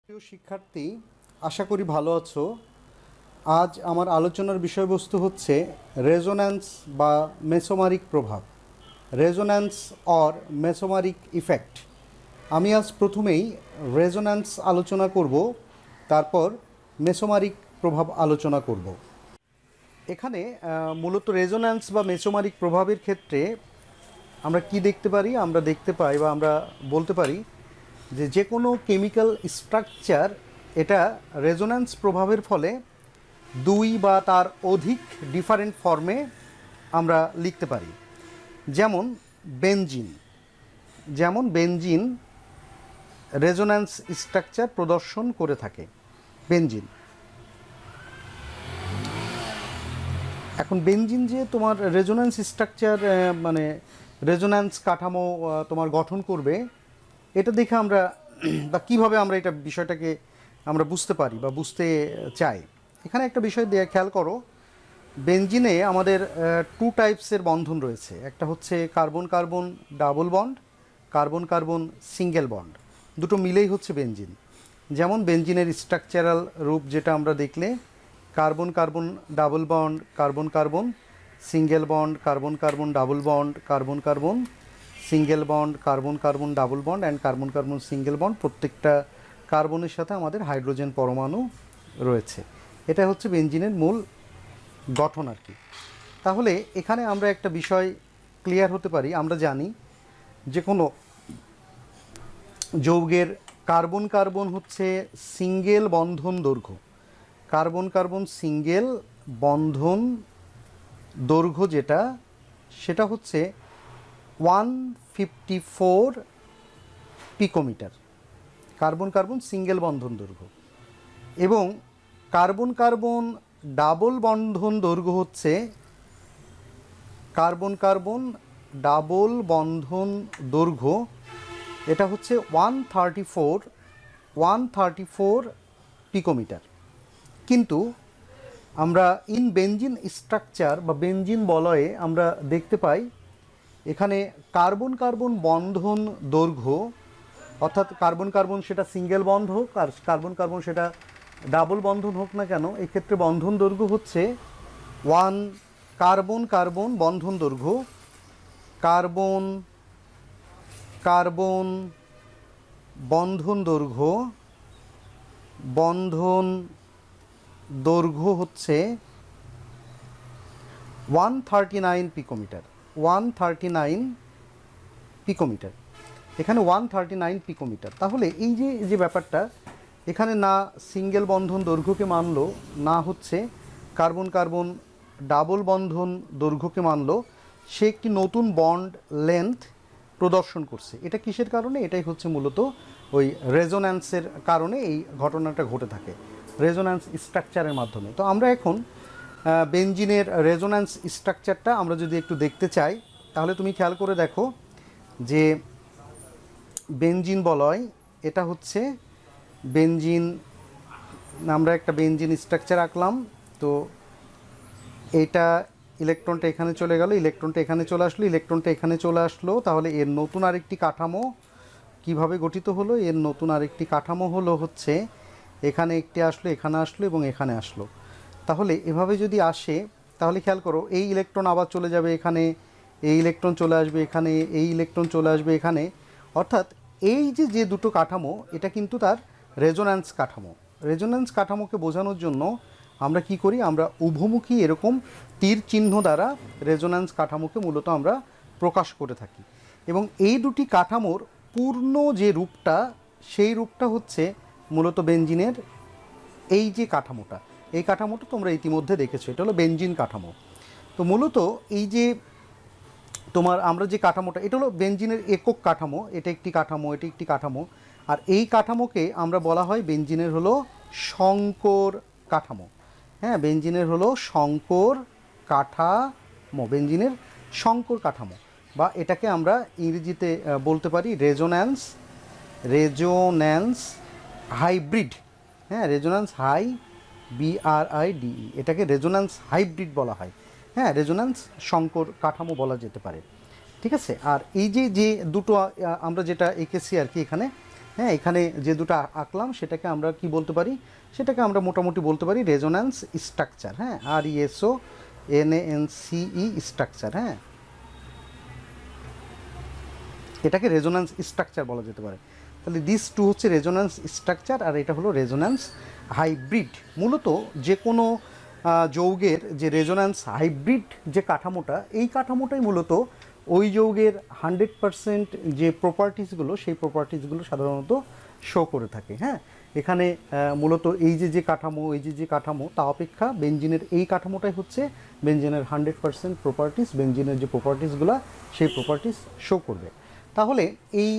প্রিয় শিক্ষার্থী, আশা করি ভালো আছো। আজ আমার আলোচনার বিষয়বস্তু হচ্ছে রেজোন্যান্স বা মেসোমারিক প্রভাব, রেজোন্যান্স অর মেসোমারিক ইফেক্ট। আমি আজ প্রথমেই রেজোন্যান্স আলোচনা করব, তারপর মেসোমারিক প্রভাব আলোচনা করব। এখানে মূলত রেজোন্যান্স বা মেসোমারিক প্রভাবের ক্ষেত্রে আমরা কি দেখতে পারি? আমরা দেখতে পাই বা আমরা বলতে পারি যে কোনো কেমিক্যাল স্ট্রাকচার এটা রেজোন্যান্স প্রভাবের ফলে দুই বা তার অধিক ডিফারেন্ট ফর্মে আমরা লিখতে পারি। যেমন বেনজিন, রেজোন্যান্স স্ট্রাকচার প্রদর্শন করে থাকে বেনজিন। এখন বেনজিন যে তোমার রেজোন্যান্স স্ট্রাকচার মানে রেজোন্যান্স কাঠামো তোমার গঠন করবে, এটা দেখে আমরা বা কীভাবে আমরা এটা বিষয়টাকে আমরা বুঝতে পারি বা বুঝতে চাই। এখানে একটা বিষয় দিয়ে খেয়াল করো, বেনজিনে আমাদের টু টাইপসের বন্ধন রয়েছে। একটা হচ্ছে carbon carbon double bond, carbon carbon single bond, দুটো মিলেই হচ্ছে বেনজিন। যেমন বেনজিনের স্ট্রাকচারাল রূপ যেটা আমরা দেখলে carbon carbon double bond, carbon carbon single bond, carbon carbon double bond, carbon carbon single bond, carbon carbon double bond and carbon carbon single bond. প্রত্যেকটা কার্বনের সাথে আমাদের হাইড্রোজেন পরমাণু রয়েছে। এটা হচ্ছে বেনজিনের মূল গঠন আর কি। তাহলে এখানে আমরা একটা বিষয় ক্লিয়ার হতে পারি, আমরা জানি যে কোনো যৌগের কার্বন কার্বন হচ্ছে সিঙ্গেল বন্ধন দৈর্ঘ্য, কার্বন কার্বন সিঙ্গেল বন্ধন দৈর্ঘ্য যেটা, সেটা হচ্ছে 154 পিকোমিটার, কার্বন কার্বন সিঙ্গেল বন্ধন দৈর্ঘ্য। এবং কার্বন কার্বন ডাবল বন্ধন দৈর্ঘ্য হচ্ছে, কার্বন কার্বন ডাবল বন্ধন দৈর্ঘ্য এটা হচ্ছে 134 পিকোমিটার। কিন্তু আমরা ইন বেনজিন স্ট্রাকচার বা বেনজিন বলয়ে আমরা দেখতে পাই এখানে কার্বন কার্বন বন্ধন দৈর্ঘ্য, অর্থাৎ কার্বন কার্বন সেটা সিঙ্গেল বন্ধ হোক আর কার্বন কার্বন সেটা ডাবল বন্ধন হোক না কেন, এক্ষেত্রে বন্ধন দৈর্ঘ্য হচ্ছে কার্বন কার্বন বন্ধন দৈর্ঘ্য, কার্বন কার্বন বন্ধন দৈর্ঘ্য হচ্ছে 139 পিকোমিটার, 139 পিকোমিটার। এখানে 139 পিকোমিটার। তাহলে এই যে ব্যাপারটা, এখানে না সিঙ্গেল বন্ধন দৈর্ঘ্যকে মানলো, না হচ্ছে কার্বন কার্বন ডাবল বন্ধন দৈর্ঘ্যকে মানলো, সে একটি নতুন বন্ড লেন্থ প্রদর্শন করছে। এটা কিসের কারণে? এটাই হচ্ছে মূলত ওই রেজোন্যান্সের কারণে এই ঘটনাটা ঘটে থাকে, রেজোন্যান্স স্ট্রাকচারের মাধ্যমে। তো আমরা এখন বেনজিনের রেজোন্যান্স স্ট্রাকচারটা আমরা যদি একটু দেখতে চাই, তাহলে তুমি খেয়াল করে দেখো যে বেনজিন বলয়, এটা হচ্ছে বেনজিন, আমরা একটা বেনজিন স্ট্রাকচার আঁকলাম। তো এটা ইলেকট্রনটা এখানে চলে গেল, ইলেকট্রনটা এখানে চলে আসলো, ইলেকট্রনটা এখানে চলে আসলো। তাহলে এর নতুন আরেকটি কাঠামো কিভাবে গঠিত হলো? এর নতুন আরেকটি কাঠামো হলো হচ্ছে এখানে একটি আসলো, এখানে আসলো এবং এখানে আসলো। তাহলে এভাবে যদি আসে, তাহলে খেয়াল করো এই ইলেকট্রন আবার চলে যাবে এখানে, এই ইলেকট্রন চলে আসবে এখানে, এই ইলেকট্রন চলে আসবে এখানে। অর্থাৎ এই যে দুটো কাঠামো, এটা কিন্তু তার রেজোন্যান্স কাঠামো। রেজোন্যান্স কাঠামোকে বোঝানোর জন্য আমরা কি করি? আমরা উভমুখী এরকম তীর চিহ্ন দ্বারা রেজোন্যান্স কাঠামোকে মূলত আমরা প্রকাশ করে থাকি। এবং এই দুটি কাঠামোর পূর্ণ যে রূপটা, সেই রূপটা হচ্ছে মূলত বেনজিনের এই যে কাঠামোটা, এই কাঠামোটা তোমরা ইতিমধ্যে দেখেছো, এটা হলো বেনজিন কাঠামো। তো মূলত এই যে তোমার আমরা যে কাঠামোটা, এটা হলো বেনজিনের একক কাঠামো, এটা একটি কাঠামো, এটি একটি কাঠামো। আর এই কাঠামোকে আমরা বলা হয় বেনজিনের হলো সংকর কাঠামো। হ্যাঁ, বেনজিনের হলো সংকর কাঠামো, বেনজিনের সংকর কাঠামো, বা এটাকে আমরা ইংরেজিতে বলতে পারি রেজোন্যান্স হাইব্রিড। হ্যাঁ, রেজোন্যান্স BRIDE, এটাকে রেজোন্যান্স হাইব্রিড বলা হয়। হ্যাঁ, রেজোন্যান্স সংকর কাঠামো বলা যেতে পারে। ঠিক আছে। আর এই যে দুটো আমরা যেটা এঁকেছি আর কি এখানে, হ্যাঁ, এখানে যে দুটো আঁকলাম সেটাকে আমরা কি বলতে পারি, সেটাকে আমরা মোটামুটি বলতে পারি রেজোন্যান্স স্ট্রাকচার। হ্যাঁ, RESONANCE স্ট্রাকচার। হ্যাঁ, এটাকে রেজোন্যান্স স্ট্রাকচার বলা যেতে পারে। তাহলে দিস টু হচ্ছে রেজোন্যান্স স্ট্রাকচার, আর এটা হলো রেজোন্যান্স হাইব্রিড। মূলত যে কোনো যৌগের যে রেজোন্যান্স হাইব্রিড যে কাঠামোটা, এই কাঠামোটাই মূলত ওই যৌগের 100% যে প্রপার্টিসগুলো, সেই প্রপার্টিসগুলো সাধারণত শো করে থাকে। হ্যাঁ, এখানে মূলত এই যে কাঠামো, এই যে কাঠামো, তা অপেক্ষা বেনজিনের এই কাঠামোটাই হচ্ছে বেনজিনের 100% প্রপার্টিস। বেনজিনের যে প্রপার্টিসগুলো, সেই প্রপার্টিস শো করবে। তাহলে এই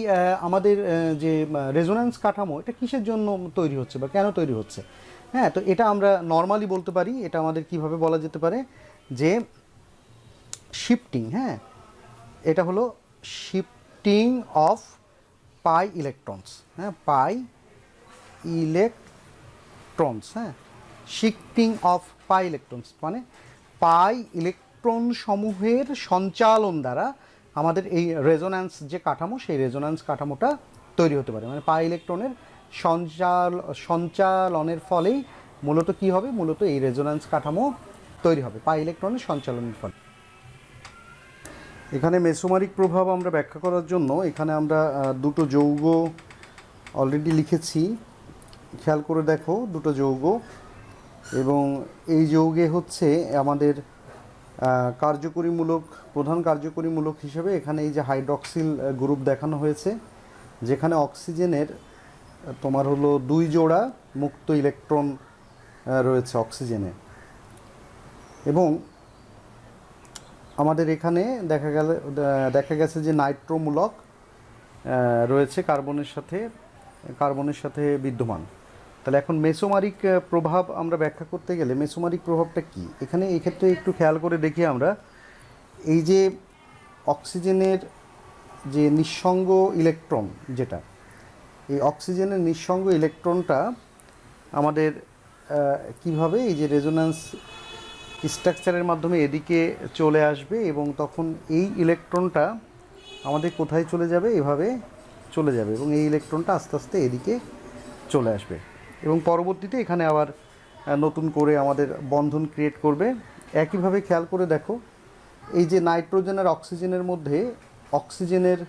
আমাদের যে রেজোন্যান্স কাঠামো, এটা কিসের জন্য তৈরি হচ্ছে বা কেন তৈরি হচ্ছে? হ্যাঁ, তো এটা আমরা নর্মালি বলতে পারি, এটা আমাদের কিভাবে বলা যেতে পারে যে শিফটিং। হ্যাঁ, এটা হলো শিফটিং অফ পাই ইলেকট্রনস। হ্যাঁ, পাই ইলেকট্রনস। হ্যাঁ, শিফটিং অফ পাই ইলেকট্রনস মানে পাই ইলেকট্রন সমূহের সঞ্চালন দ্বারা আমাদের এই রেজোন্যান্স যে কাঠামো, সেই রেজোন্যান্স কাঠামোটা তৈরি হতে পারে। মানে পাই ইলেকট্রনের সঞ্চালনের ফলেই মূলত কি হবে, মূলত এই রেজোন্যান্স কাঠামো তৈরি হবে পাই ইলেকট্রনের সঞ্চালনের ফলে। এখানে মেসোমারিক প্রভাব আমরা ব্যাখ্যা করার জন্য এখানে আমরা দুটো যৌগ অলরেডি লিখেছি। খেয়াল করে দেখো, দুটো যৌগ, এবং এই যৌগে হচ্ছে আমাদের কার্যকরীমূলক, প্রধান কার্যকরীমূলক হিসেবে এখানে এই যে হাইড্রক্সিল গ্রুপ দেখানো হয়েছে, যেখানে অক্সিজেনের তোমার হলো 2 জোড়া মুক্ত ইলেকট্রন রয়েছে অক্সিজেনে। এবং আমাদের এখানে দেখা গেছে যে নাইট্রোমূলক রয়েছে কার্বনের সাথে বিদ্যমান। তাহলে এখন মেসোমারিক প্রভাব আমরা ব্যাখ্যা করতে গেলে মেসোমারিক প্রভাবটা কি, এখানে এই ক্ষেত্রে একটু খেয়াল করে দেখি আমরা। এই যে অক্সিজেনের যে নিঃসঙ্গ ইলেকট্রন, যেটা এই অক্সিজেনের নিঃসঙ্গ ইলেকট্রনটা আমাদের কিভাবে এই যে রেজোন্যান্স স্ট্রাকচারের মাধ্যমে এদিকে চলে আসবে, এবং তখন এই ইলেকট্রনটা আমাদের কোথায় চলে যাবে, এভাবে চলে যাবে, এবং এই ইলেকট্রনটা আস্তে আস্তে এদিকে চলে আসবে, এবং পরবর্তীতে এখানে আবার নতুন করে আমাদের বন্ধন ক্রিয়েট করবে। একইভাবে খেয়াল করে দেখো, এই যে নাইট্রোজেন আর অক্সিজেনের মধ্যে অক্সিজেনের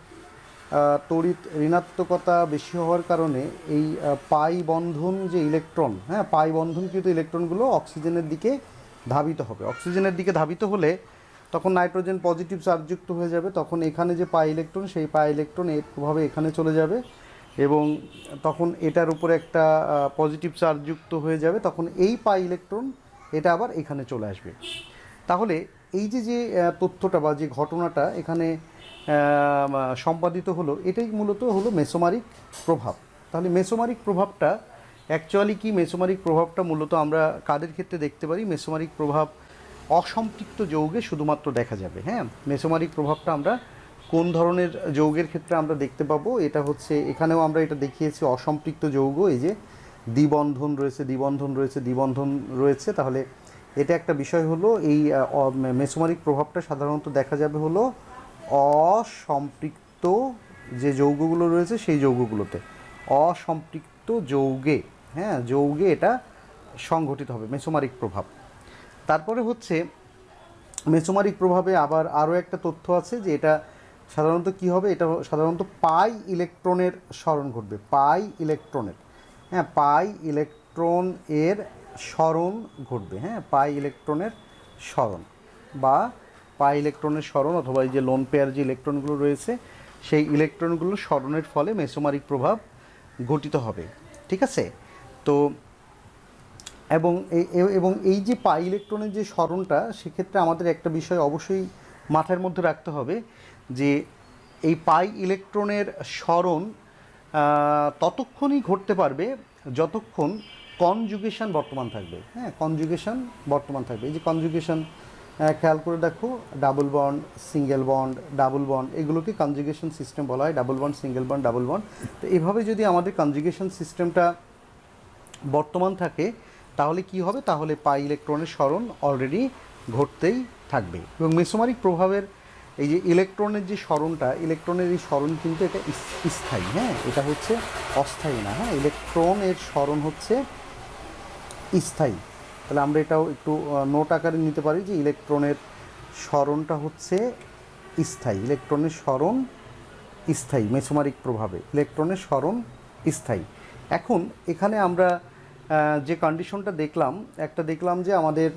তড়িৎ ঋণাত্মকতা বেশি হওয়ার কারণে এই পাই বন্ধন যে ইলেকট্রন, হ্যাঁ, পাই বন্ধনকৃত ইলেকট্রনগুলো অক্সিজেনের দিকে ধাবিত হবে। অক্সিজেনের দিকে ধাবিত হলে তখন নাইট্রোজেন পজিটিভ চার্জযুক্ত হয়ে যাবে, তখন এখানে যে পাই ইলেকট্রন, সেই পাই ইলেকট্রন এর প্রভাবে এখানে চলে যাবে, এবং তখন এটার উপরে একটা পজিটিভ চার্জযুক্ত হয়ে যাবে, তখন এই পাই ইলেকট্রন এটা আবার এখানে চলে আসবে। তাহলে এই যে তথ্যটা বা যে ঘটনাটা এখানে সম্পাদিত হলো, এটাই মূলত হলো মেসোমারিক প্রভাব। তাহলে মেসোমারিক প্রভাবটা অ্যাকচুয়ালি কি, মেসোমারিক প্রভাবটা মূলত আমরা কাদের ক্ষেত্রে দেখতে পারি? মেসোমারিক প্রভাব অসম্পৃক্ত যৌগে শুধুমাত্র দেখা যাবে। হ্যাঁ, মেসোমারিক প্রভাবটা আমরা কোন ধরনের যৌগের ক্ষেত্রে আমরা দেখতে পাবো, এটা হচ্ছে এখানেও আমরা এটা দেখিয়েছি অসম্পৃক্ত যৌগ। এই যে দ্বিবন্ধন রয়েছে, তাহলে এটা একটা বিষয় হলো। এই মেসোমারিক প্রভাবটা সাধারণত দেখা যাবে হলো অসম্পৃক্ত যে যৌগগুলো রয়েছে সেই যৌগগুলোতে, অসম্পৃক্ত যৌগে। হ্যাঁ, যৌগে এটা সংঘটিত হবে মেসোমারিক প্রভাব। তারপরে হচ্ছে মেসোমারিক প্রভাবে আবার আরও একটা তথ্য আছে, যে এটা সাধারণত কি হবে, এটা সাধারণত পাই ইলেকট্রনের স্মরণ ঘটবে, পাই ইলেকট্রনের। হ্যাঁ, পাই ইলেকট্রন এর স্মরণ ঘটবে। হ্যাঁ, পাই ইলেকট্রনের স্মরণ বা পাই ইলেকট্রনের স্মরণ, অথবা এই যে লোন পেয়ার যে ইলেকট্রনগুলো রয়েছে, সেই ইলেকট্রনগুলোর স্মরণের ফলে মেসোমারিক প্রভাব গঠিত হবে। ঠিক আছে? তো এবং এই যে পাই ইলেকট্রনের যে স্মরণটা, সেক্ষেত্রে আমাদের একটা বিষয় অবশ্যই মাথার মধ্যে রাখতে হবে, যে এই পাই ইলেকট্রনের স্মরণ ততক্ষণই ঘটতে পারবে যতক্ষণ কনজুগেশন বর্তমান থাকবে। হ্যাঁ, কনজুগেশন বর্তমান থাকবে। এই যে কনজুগেশন, খেয়াল করে দেখো, double bond, single bond, double bond, এগুলোকে কনজুগেশন সিস্টেম বলা হয়। Double bond, single bond, double bond. তো এভাবে যদি আমাদের কনজুগেশন সিস্টেমটা বর্তমান থাকে, তাহলে কি হবে, তাহলে পাই ইলেকট্রনের স্মরণ অলরেডি ঘটতেই থাকবে। এবং মেসোমারিক প্রভাবের এই যে ইলেকট্রনের যে সরণটা, ইলেকট্রনের এই সরণ কিন্তু এটা স্থায়ী, হ্যাঁ, এটা হচ্ছে অস্থায়ী না, হ্যাঁ, ইলেকট্রনের সরণ হচ্ছে স্থায়ী। তাহলে আমরা এটাও একটু নোট আকারে নিতে পারি যে ইলেকট্রনের সরণটা হচ্ছে স্থায়ী, ইলেকট্রনের সরণ স্থায়ী মেসোমারিক প্রভাবে, ইলেকট্রনের সরণ স্থায়ী। এখন এখানে আমরা যে কন্ডিশনটা দেখলাম, একটা দেখলাম যে আমাদের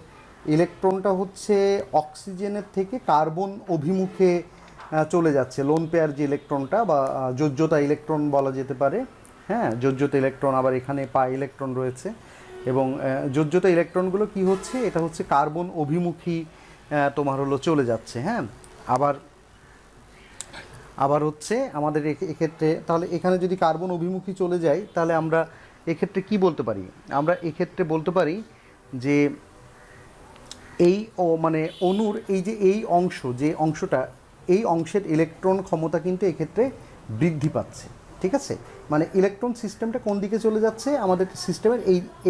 ইলেকট্রনটা হচ্ছে অক্সিজেনের থেকে কার্বন অভিমুখে চলে যাচ্ছে, লোন পেয়ার যে ইলেকট্রনটা বা যোজ্যতা ইলেকট্রন বলা যেতে পারে, হ্যাঁ, যোজ্যতা ইলেকট্রন। আবার এখানে পাই ইলেকট্রন রয়েছে এবং যোজ্যতা ইলেকট্রনগুলো কি হচ্ছে, এটা হচ্ছে কার্বন অভিমুখী তোমার হলো চলে যাচ্ছে, হ্যাঁ। আবার হচ্ছে আমাদের এক্ষেত্রে তাহলে এখানে যদি কার্বন অভিমুখী চলে যায় তাহলে আমরা এক্ষেত্রে কি বলতে পারি, আমরা এক্ষেত্রে বলতে পারি যে এই মানে অণুর এই যে এই অংশ, যে অংশটা, এই অংশের ইলেকট্রন ক্ষমতা কিন্তু এক্ষেত্রে বৃদ্ধি পাচ্ছে, ঠিক আছে। মানে ইলেকট্রন সিস্টেমটা কোন দিকে চলে যাচ্ছে, আমাদের সিস্টেমের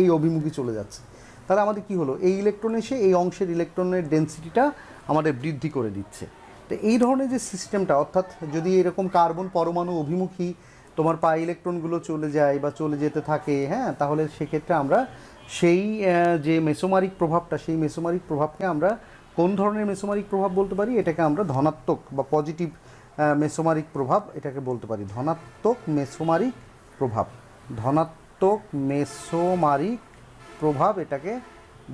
এই অভিমুখী চলে যাচ্ছে। তাহলে আমাদের কি হলো, এই ইলেকট্রন এসে এই অংশের ইলেকট্রনের ডেনসিটিটা আমাদের বৃদ্ধি করে দিচ্ছে। তো এই ধরনের যে সিস্টেমটা, অর্থাৎ যদি এরকম কার্বন পরমাণু অভিমুখী তোমার পাই ইলেকট্রনগুলো চলে যায় বা চলে যেতে থাকে, হ্যাঁ, তাহলে সেক্ষেত্রে আমরা সেই যে মেসোমারিক প্রভাবটা, সেই মেসোমারিক প্রভাবকে আমরা কোন ধরনের মেসোমারিক প্রভাব বলতে পারি, এটাকে আমরা ধনাত্মক বা পজিটিভ মেসোমারিক প্রভাব এটাকে বলতে পারি, ধনাত্মক মেসোমারিক প্রভাব, ধনাত্মক মেসোমারিক প্রভাব এটাকে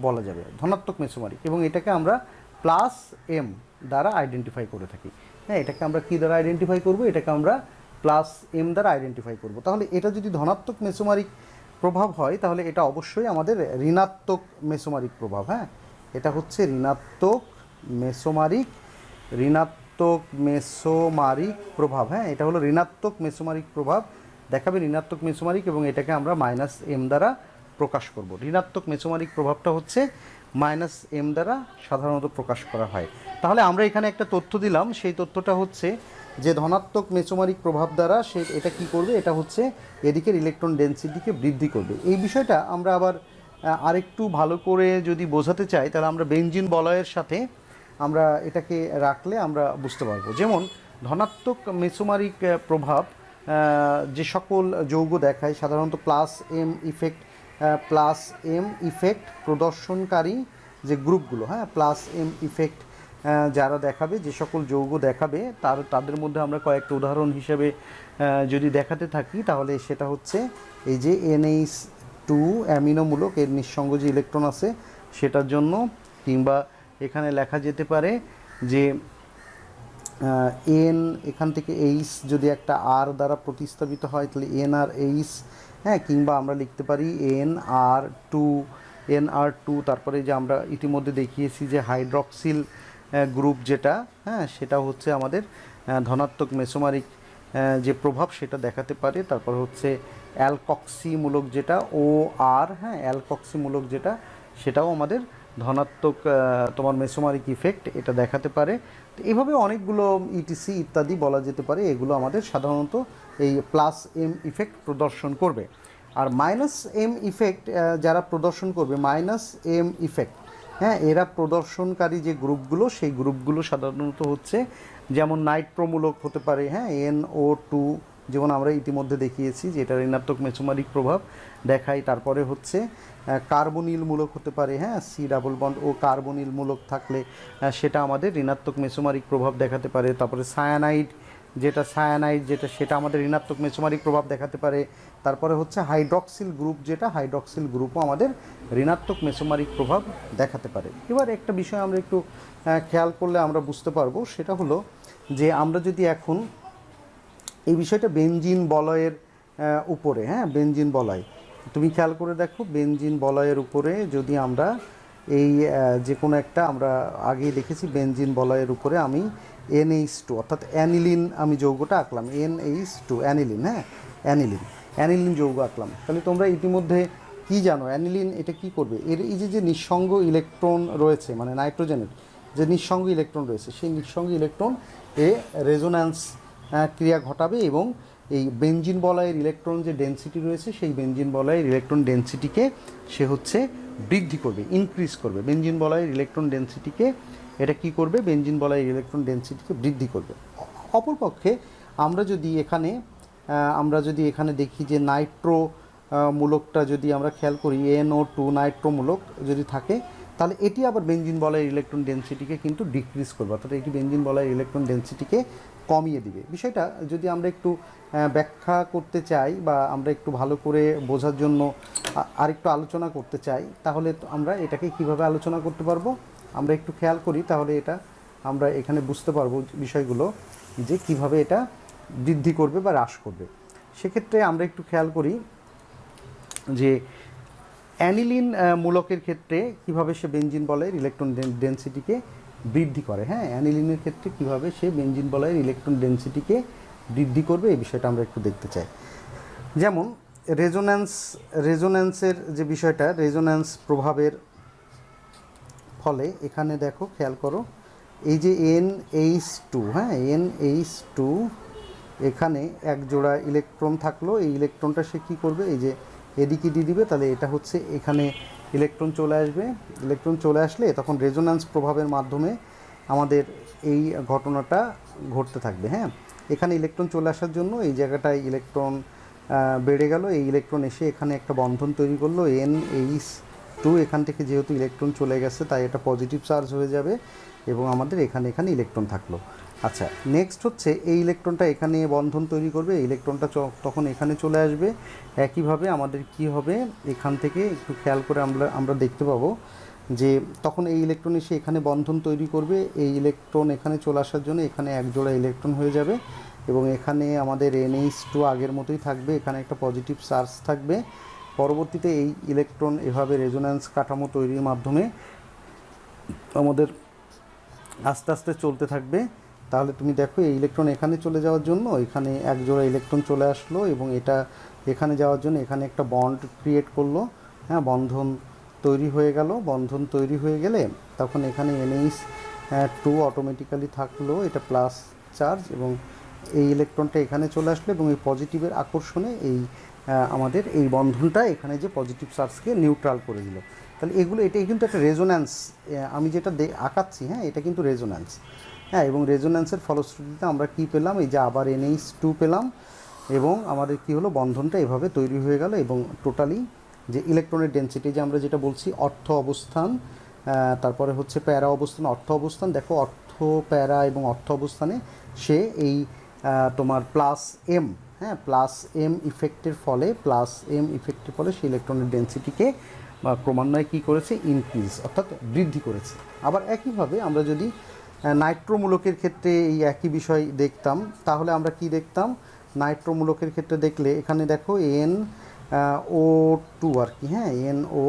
বলা যাবে, ধনাত্মক মেসোমারিক। এবং এটাকে আমরা প্লাস এম দ্বারা আইডেন্টিফাই করে থাকি, হ্যাঁ। এটাকে আমরা কী দ্বারা আইডেন্টিফাই করব, এটাকে আমরা প্লাস এম দ্বারা আইডেন্টিফাই করব। তাহলে এটা যদি ধনাত্মক মেসোমারিক প্রভাব হয় তাহলে এটা অবশ্যই আমাদের ঋণাত্মক মেসোমারিক প্রভাব, হ্যাঁ, এটা হচ্ছে ঋণাত্মক মেসোমারিক, ঋণাত্মক মেসোমারিক প্রভাব, হ্যাঁ, এটা হলো ঋণাত্মক মেসোমারিক প্রভাব দেখাবে, ঋণাত্মক মেসোমারিক, এবং এটাকে আমরা মাইনাস এম দ্বারা প্রকাশ করব। ঋণাত্মক মেসোমারিক প্রভাবটা হচ্ছে মাইনাস এম দ্বারা সাধারণত প্রকাশ করা হয়। তাহলে আমরা এখানে একটা তথ্য দিলাম, সেই তথ্যটা হচ্ছে যে ধনাত্মক মেসোমারিক প্রভাব দ্বারা এটা কি করবে, এটা হচ্ছে এদিকের ইলেকট্রন ডেনসিটিকে বৃদ্ধি করবে। এই বিষয়টা আমরা আবার আরেকটু ভালো করে যদি বোঝাতে চাই তাহলে আমরা বেনজিন বলয়ের সাথে আমরা এটাকে রাখলে আমরা বুঝতে পারবো। যেমন ধনাত্মক মেসোমারিক প্রভাব যে সকল যৌগ দেখায় সাধারণত প্লাস এম ইফেক্ট প্রদর্শনকারী যে গ্রুপগুলো, হ্যাঁ, প্লাস এম ইফেক্ট যারা দেখাবে, যে সকল যৌগ দেখাবে তাদের মধ্যে আমরা কয়েকটা উদাহরণ হিসেবে যদি দেখাতে থাকি তাহলে সেটা হচ্ছে এই যে NH2 অ্যামিনোমূলক এর নিঃসঙ্গ যে ইলেকট্রন আছে সেটার জন্য, কিংবা এখানে লেখা যেতে পারে যে এন এখান থেকে এইচ যদি একটা আর দ্বারা প্রতিস্থাপিত হয় তাহলে NR-H, হ্যাঁ, কিংবা আমরা লিখতে পারি NR2, তারপরে যে আমরা ইতিমধ্যে দেখিয়েছি যে হাইড্রক্সিল গ্রুপ যেটা, হ্যাঁ, সেটা হচ্ছে আমাদের ধনাত্মক মেসোমারিক যে প্রভাব সেটা দেখাতে পারে। তারপর হচ্ছে অ্যালকক্সিমূলক যেটা OR, হ্যাঁ, অ্যালকক্সিমূলক যেটা সেটাও আমাদের ধনাত্মক তোমার মেসোমারিক ইফেক্ট এটা দেখাতে পারে। তো এইভাবে অনেকগুলো ইটিসি ইত্যাদি বলা যেতে পারে, এগুলো আমাদের সাধারণত এই প্লাস এম ইফেক্ট প্রদর্শন করবে। আর মাইনাস এম ইফেক্ট যারা প্রদর্শন করবে, মাইনাস এম ইফেক্ট, হ্যাঁ, এরা প্রদর্শনকারী যে গ্রুপগুলো সেই গ্রুপগুলো সাধারণত হচ্ছে যেমন নাইট্রোমূলক হতে পারে, হ্যাঁ, NO2, যেমন আমরা ইতিমধ্যে দেখিয়েছি যে এটা ঋণাত্মক মেসোমারিক প্রভাব দেখায়। তারপরে হচ্ছে কার্বনিলমূলক হতে পারে, হ্যাঁ, C ডাবল বন্ড ও কার্বনিলমূলক থাকলে সেটা আমাদের ঋণাত্মক মেসোমারিক প্রভাব দেখাতে পারে। তারপরে সায়ানাইড যেটা সেটা আমাদের ঋণাত্মক মেসোমারিক প্রভাব দেখাতে পারে। তারপরে হচ্ছে হাইড্রক্সিল গ্রুপ যেটা, হাইড্রক্সিল গ্রুপও আমাদের ঋণাত্মক মেসোমারিক প্রভাব দেখাতে পারে। এবার একটা বিষয় আমরা একটু খেয়াল করলে আমরা বুঝতে পারবো, সেটা হলো যে আমরা যদি এখন এই বিষয়টা বেনজিন বলয়ের উপরে, হ্যাঁ, বেনজিন বলয়, তুমি খেয়াল করে দেখো বেনজিন বলয়ের উপরে যদি আমরা এই যে কোনো একটা, আমরা আগেই দেখেছি বেনজিন বলয়ের উপরে আমি NH2 অর্থাৎ অ্যানিলিন আমি যৌগটা আঁকলাম, NH2 অ্যানিলিন, হ্যাঁ, অ্যানিলিন যৌগ আঁকলাম। তাহলে তোমরা ইতিমধ্যে কি জানো অ্যানিলিন এটা কি করবে, এর এই যে নিঃসঙ্গ ইলেকট্রন রয়েছে, মানে নাইট্রোজেনের যে নিঃসঙ্গ ইলেকট্রন রয়েছে সেই নিঃসঙ্গ ইলেকট্রন রেজোন্যান্স ক্রিয়া ঘটাবে এবং এই বেনজিন বলয়ের ইলেকট্রন যে ডেনসিটি রয়েছে সেই বেনজিন বলয়ের ইলেকট্রন ডেনসিটিকে সে হচ্ছে বৃদ্ধি করবে, ইনক্রিজ করবে, বেনজিন বলয়ের ইলেকট্রন ডেনসিটিকে এটা কি করবে, বেঞ্জিন বলয়ের ইলেকট্রন ডেনসিটিকে বৃদ্ধি করবে। অপরপক্ষে আমরা যদি এখানে দেখি যে নাইট্রো মূলকটা যদি আমরা খেয়াল করি, NO2 নাইট্রো মূলক যদি থাকে, তাহলে এটি আবার বেঞ্জিন বলয়ের ইলেকট্রন ডেনসিটিকে কিন্তু ডিক্রিজ করবে, অর্থাৎ এটি বেঞ্জিন বলয়ের ইলেকট্রন ডেনসিটিকে কমিয়ে দিবে। বিষয়টা যদি আমরা একটু ব্যাখ্যা করতে চাই বা আমরা একটু ভালো করে বোঝার জন্য আরেকটু আলোচনা করতে চাই, তাহলে আমরা এটাকে কিভাবে আলোচনা করতে পারবো, আমরা একটু খেয়াল করি, তাহলে এটা আমরা এখানে বুঝতে পারবো বিষয়গুলো যে কিভাবে এটা বৃদ্ধি করবে বা হ্রাস করবে। সেক্ষেত্রে আমরা একটু খেয়াল করি যে অ্যানিলিন মূলকের ক্ষেত্রে কিভাবে সে বেঞ্জিন বলয়ের ইলেকট্রন ডেনসিটিকে বৃদ্ধি করে। হ্যাঁ, অ্যানিলিনের ক্ষেত্রে কিভাবে সে বেঞ্জিন বলয়ের ইলেকট্রন ডেনসিটিকে বৃদ্ধি করবে, এই বিষয়টা আমরা একটু দেখতে চাই। যেমন রেজোন্যান্সের যে বিষয়টা, রেজোন্যান্স প্রভাবের ফলে এখানে দেখো, খেয়াল করো, এই যে NH2, হ্যাঁ, NH2 এখানে এক জোড়া ইলেকট্রন থাকলো, এই ইলেকট্রনটা সে কী করবে, এই যে এদিকে দিয়ে দিবে, তাহলে এটা হচ্ছে এখানে ইলেকট্রন চলে আসবে। ইলেকট্রন চলে আসলে তখন রেজোন্যান্স প্রভাবের মাধ্যমে আমাদের এই ঘটনাটা ঘটতে থাকবে। হ্যাঁ, এখানে ইলেকট্রন চলে আসার জন্য এই জায়গাটায় ইলেকট্রন বেড়ে গেল, এই ইলেকট্রন এসে এখানে একটা বন্ধন তৈরি করলো NH2, এখান থেকে যেহেতু ইলেকট্রন চলে গেছে তাই এটা পজিটিভ চার্জ হয়ে যাবে এবং আমাদের এখানে ইলেকট্রন থাকলো। আচ্ছা, নেক্সট হচ্ছে এই ইলেকট্রনটা এখানে বন্ধন তৈরি করবে, ইলেকট্রনটা তখন এখানে চলে আসবে। একইভাবে আমাদের কি হবে, এখান থেকে একটু খেয়াল করে আমরা দেখতে পাবো যে তখন এই ইলেকট্রন এসে এখানে বন্ধন তৈরি করবে, এই ইলেকট্রন এখানে চলে আসার জন্য এখানে এক জোড়া ইলেকট্রন হয়ে যাবে এবং এখানে আমাদের NH2 আগের মতোই থাকবে, এখানে একটা পজিটিভ চার্জ থাকবে। পরবর্তীতে এই ইলেকট্রন এভাবে রেজোন্যান্স কাঠামো তৈরির মাধ্যমে আমাদের আস্তে আস্তে চলতে থাকবে। তাহলে তুমি দেখো, এই ইলেকট্রন এখানে চলে যাওয়ার জন্য এখানে এক জোড়া ইলেকট্রন চলে আসলো এবং এটা এখানে যাওয়ার জন্য এখানে একটা বন্ড ক্রিয়েট করলো। হ্যাঁ, বন্ধন তৈরি হয়ে গেল। বন্ধন তৈরি হয়ে গেলে তখন এখানে NH2 অটোমেটিক্যালি থাকলো, এটা প্লাস চার্জ, এবং এই ইলেকট্রনটা এখানে চলে আসলো এবং এই পজিটিভের আকর্ষণে এই আমাদের এই বন্ধনটা এখানে যে পজিটিভ চার্জকে নিউট্রাল করে দিল। তাহলে এটাই কিন্তু একটা রেজোন্যান্স, আমি যেটা আঁকাচ্ছি, হ্যাঁ, এটা কিন্তু রেজোন্যান্স। হ্যাঁ, এবং রেজোন্যান্সের ফলশ্রুতিতে আমরা কি পেলাম, এই যে আবার NH2 পেলাম এবং আমাদের কি হলো, বন্ধনটা এভাবে তৈরি হয়ে গেল এবং টোটালি যে ইলেকট্রনের ডেনসিটি, যে আমরা যেটা বলছি অর্থ অবস্থান, তারপরে হচ্ছে প্যারা অবস্থান, অর্থ অবস্থান, দেখো অর্থ প্যারা এবং অর্থ অবস্থানে সে এই তোমার প্লাস এম, হ্যাঁ, প্লাস এম ইফেক্টের ফলে সে ইলেকট্রনের ডেনসিটিকে ক্রমান্বয়ে কী করেছে, ইনক্রিজ অর্থাৎ বৃদ্ধি করেছে। আবার একইভাবে আমরা যদি নাইট্রোমূলকের ক্ষেত্রে এই একই বিষয় দেখতাম, তাহলে আমরা কি দেখতাম, নাইট্রোমূলকের ক্ষেত্রে দেখলে এখানে দেখো NO2 আর কি, হ্যাঁ, NO,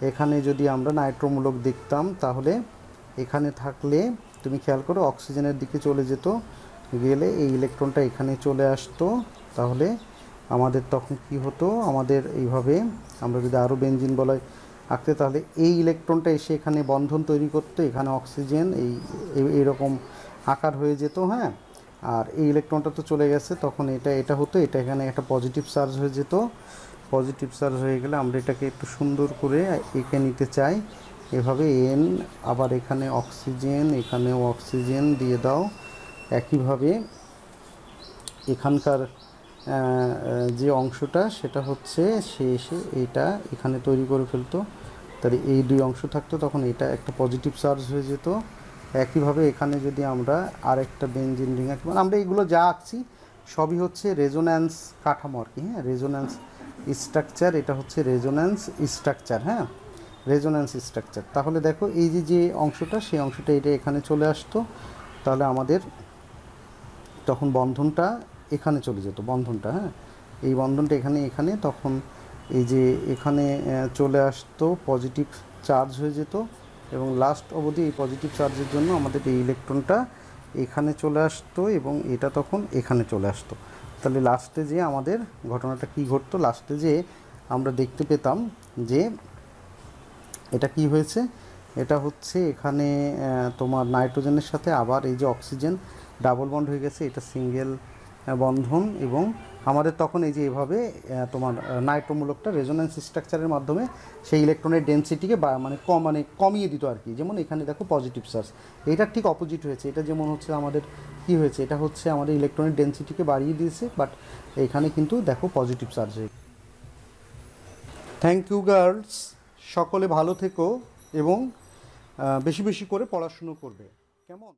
এখানে যদি আমরা নাইট্রোমূলক দেখতাম তাহলে এখানে থাকলে তুমি খেয়াল করো অক্সিজেনের দিকে চলে যেত, গেলে এই ইলেকট্রনটা এখানে চলে আসতো, তাহলে আমাদের তখন কি হতো, আমাদের এইভাবে আমরা যদি আরও বেঞ্জিন বলয় আঁকতে, তাহলে এই ইলেকট্রনটা এসে এখানে বন্ধন তৈরি করতো, এখানে অক্সিজেন এইরকম আকার হয়ে যেত। হ্যাঁ, আর এই ইলেকট্রনটা তো চলে গেছে, তখন এটা হতো, এটা এখানে একটা পজিটিভ চার্জ হয়ে যেত। পজিটিভ চার্জ হয়ে গেলে আমরা এটাকে একটু সুন্দর করে এঁকে নিতে চাই, এভাবে N, আবার এখানে অক্সিজেন, এখানেও অক্সিজেন দিয়ে দাও। একইভাবে এখানকার যে অংশটা সেটা হচ্ছে সে এসে এইটা এখানে তৈরি করে ফেলতো, তাহলে এই দুই অংশ থাকতো, তখন এটা একটা পজিটিভ চার্জ হয়ে যেত। একইভাবে এখানে যদি আমরা আরেকটা বেঞ্জিন রিং আঁকি, মানে আমরা এইগুলো যা আঁকছি সবই হচ্ছে রেজোন্যান্স কাঠামো আর কি, হ্যাঁ, রেজোন্যান্স স্ট্রাকচার, এটা হচ্ছে রেজোন্যান্স স্ট্রাকচার, হ্যাঁ, রেজোন্যান্স স্ট্রাকচার। তাহলে দেখো এই যে অংশটা, সেই অংশটা এটা এখানে চলে আসতো, তাহলে আমাদের তখন বন্ধনটা এখানে চলে যেত, বন্ধনটা, হ্যাঁ, এই বন্ধনটা এখানে তখন এই যে এখানে চলে আসতো, পজিটিভ চার্জ হয়ে যেত এবং লাস্ট অবধি এই পজিটিভ চার্জের জন্য আমাদের এই ইলেকট্রনটা এখানে চলে আসতো এবং এটা তখন এখানে চলে আসতো। তাহলে লাস্টে যে আমাদের ঘটনাটা কি ঘটতো, লাস্টে যে আমরা দেখতে পেতাম যে এটা কি হয়েছে, এটা হচ্ছে এখানে তোমার নাইট্রোজেনের সাথে আবার এই যে অক্সিজেন ডাবল বন্ড হয়ে গেছে, এটা সিঙ্গেল বন্ধন, এবং আমাদের তখন এই যে এভাবে তোমার নাইট্রোমূলকটা রেজোন্যান্স স্ট্রাকচারের মাধ্যমে সেই ইলেকট্রনের ডেনসিটিকে মানে কমিয়ে দিত আর কি। যেমন এখানে দেখো পজিটিভ চার্জ, এটা ঠিক অপোজিট হয়েছে। এটা যেমন হচ্ছে আমাদের কি হয়েছে, এটা হচ্ছে আমাদের ইলেকট্রনের ডেনসিটিকে বাড়িয়ে দিয়েছে, বাট এখানে কিন্তু দেখো পজিটিভ চার্জ হয়ে। থ্যাংক ইউ গার্লস, সকলে ভালো থেকো এবং বেশি বেশি করে পড়াশুনো করবে, কেমন?